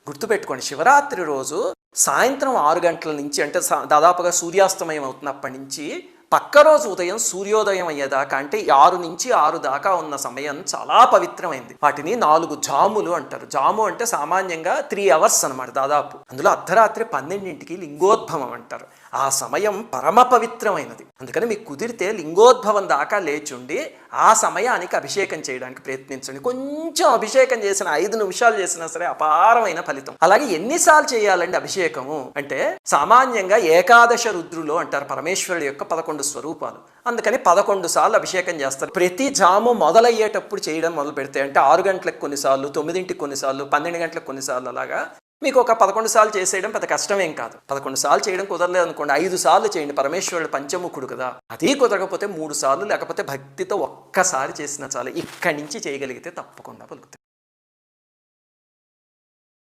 గుర్తుపెట్టుకోండి, శివరాత్రి రోజు సాయంత్రం 6 గంటల నుంచి, అంటే దాదాపుగా సూర్యాస్తమయం అవుతున్నప్పటి నుంచి పక్క రోజు ఉదయం సూర్యోదయం అయ్యేదాకా, అంటే 6 నుంచి 6 దాకా ఉన్న సమయం చాలా పవిత్రమైంది. వాటిని 4 జాములు అంటారు. జాము అంటే సామాన్యంగా 3 అవర్స్ అనమాట దాదాపు. అందులో అర్ధరాత్రి 12ంటికి లింగోద్భవం అంటారు. ఆ సమయం పరమ పవిత్రమైనది. అందుకని మీకు కుదిరితే లింగోద్భవం దాకా లేచుండి ఆ సమయానికి అభిషేకం చేయడానికి ప్రయత్నించండి. కొంచెం అభిషేకం చేసిన 5 నిమిషాలు చేసినా సరే అపారమైన ఫలితం. అలాగే ఎన్నిసార్లు చేయాలండి అభిషేకము అంటే, సామాన్యంగా ఏకాదశ రుద్రులు అంటారు పరమేశ్వరుడు యొక్క 11 స్వరూపాలు. అందుకని 11 సార్లు అభిషేకం చేస్తారు. ప్రతి జాము మొదలయ్యేటప్పుడు చేయడం మొదలు పెడితే, అంటే 6 గంటలకు కొన్నిసార్లు, 9ంటికి కొన్నిసార్లు, 12 గంటలకు కొన్నిసార్లు, అలాగా మీకు ఒక 11 సార్లు చేసేయడం పెద్ద కష్టమేం కాదు. 11 సార్లు చేయడం కుదరలేదు అనుకోండి, 5 సార్లు చేయండి. పరమేశ్వరుడు పంచముఖుడు కదా, అది కుదరకపోతే 3 సార్లు, లేకపోతే భక్తితో ఒక్కసారి చేసినా చాలు. ఇక్కడి నుంచి చేయగలిగితే తప్పకుండా పలుకుతాయి.